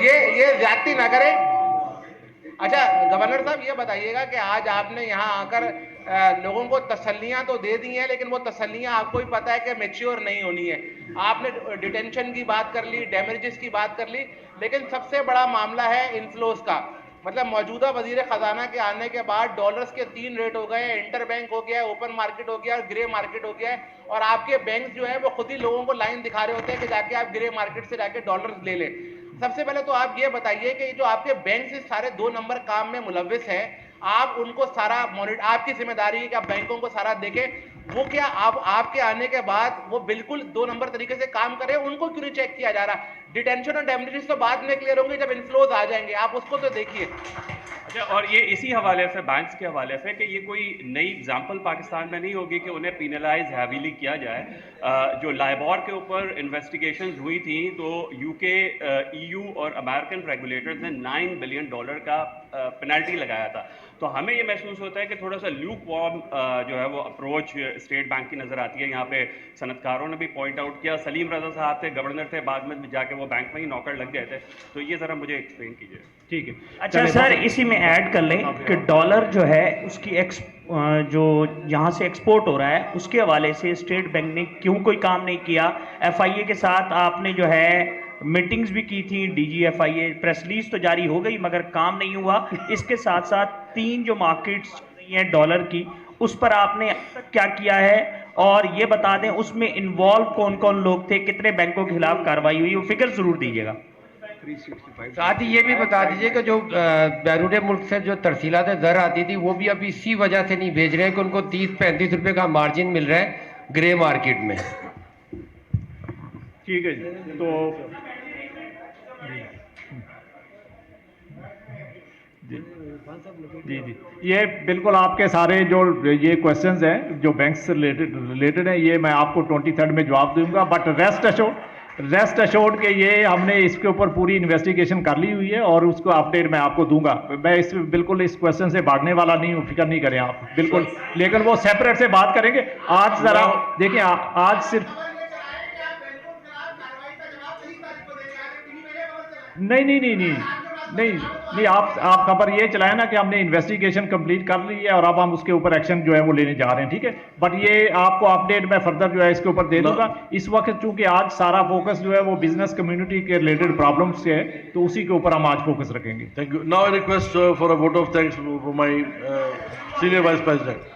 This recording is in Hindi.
ये ज्यादती ना करें। अच्छा गवर्नर साहब ये बताइएगा कि आज आपने यहाँ आकर लोगों को तसल्लियां तो दे दी हैं, लेकिन वो तसल्लियां आपको भी पता है कि मैच्योर नहीं होनी है। आपने डिटेंशन की बात कर ली, डैमेजेस की बात कर ली, लेकिन सबसे बड़ा मामला है इनफ्लोज का। मतलब मौजूदा वजीर खजाना के आने के बाद डॉलर्स के 3 रेट हो गए हैं, इंटर बैंक हो गया है, ओपन मार्केट हो गया है और ग्रे मार्केट हो गया है। और आपके बैंक जो है वो खुद ही लोगों को लाइन दिखा रहे होते हैं कि जाके आप ग्रे मार्केट से जाके डॉलर्स ले लें। सबसे पहले तो आप ये बताइए कि जो आपके बैंक से सारे 2 नंबर काम में मुलविस है, आप उनको सारा मॉनिटर, आपकी जिम्मेदारी है कि आप बैंकों को सारा देखें। वो क्या आप आपके आने के बाद वो बिल्कुल 2 नंबर तरीके से काम करें, उनको क्यों नहीं चेक किया जा रहा? डिटेंशन और डैमेजेस तो बाद में क्लियर होंगे जब इनफ्लोज आ जाएंगे, आप उसको तो देखिए। अच्छा, और ये इसी हवाले से, बैंक्स के हवाले से, कि ये कोई नई एग्जांपल पाकिस्तान में नहीं होगी कि उन्हें पीनलाइज हैवीली किया जाए। जो लाइबॉर के ऊपर इन्वेस्टिगेशंस हुई थी तो यूके, ईयू और अमेरिकन रेगुलेटर्स ने $9 बिलियन का पेनल्टी लगाया था। तो हमें ये महसूस होता है कि थोड़ा सा ल्यूक वार्म जो है वो अप्रोच स्टेट बैंक की नज़र आती है। यहाँ पे सनतकारों ने भी पॉइंट आउट किया, सलीम रजा साहब थे, गवर्नर थे, बाद में जाके वो बैंक में ही नौकर लग गए थे। तो ये ज़रा मुझे एक्सप्लेन कीजिए। ठीक है। अच्छा सर, इसी में ऐड कर लें कि डॉलर जो है उसकी जो यहाँ से एक्सपोर्ट हो रहा है उसके हवाले से स्टेट बैंक ने क्यों कोई काम नहीं किया? FIA के साथ आपने जो है मीटिंग्स भी की थी, DG FIA, प्रेस रिलीज तो जारी हो गई मगर काम नहीं हुआ। इसके साथ साथ 3 जो मार्केट्स चल रही हैं डॉलर की, उस पर आपने अब तक क्या किया है? और ये बता दें उसमें इन्वॉल्व कौन कौन लोग थे, कितने बैंकों के खिलाफ कार्रवाई हुई, वो फिगर जरूर दीजिएगा। साथ ही ये भी बता दीजिए कि जो बैरून मुल्क से जो तरसीलात दर आती थी वो भी अभी इसी वजह से नहीं भेज रहे हैं कि उनको 30-35 रुपए का मार्जिन मिल रहा है ग्रे मार्केट में। ठीक है जी। तो जी जी, ये बिल्कुल आपके सारे जो ये क्वेश्चंस हैं जो बैंक से रिलेटेड हैं, ये मैं आपको 23 में जवाब दूंगा। बट रेस्ट अश्योर्ड के ये हमने इसके ऊपर पूरी इन्वेस्टिगेशन कर ली हुई है और उसको अपडेट मैं आपको दूंगा। मैं बिल्कुल इस क्वेश्चन से भागने वाला नहीं हूँ, फिक्र नहीं करें आप बिल्कुल, लेकिन वो सेपरेट से बात करेंगे। आज जरा देखिए, आज सिर्फ नहीं, आप खबर ये चलाएं ना कि हमने इन्वेस्टिगेशन कंप्लीट कर ली है और अब हम उसके ऊपर एक्शन जो है वो लेने जा रहे हैं, ठीक है। बट ये आपको अपडेट मैं फर्दर जो है इसके ऊपर दे दूंगा। इस वक्त चूंकि आज सारा फोकस जो है वो बिजनेस कम्युनिटी के रिलेटेड प्रॉब्लम्स से है, तो उसी के ऊपर हम आज फोकस रखेंगे। Thank you. Now I request for a vote of thanks for my senior vice president.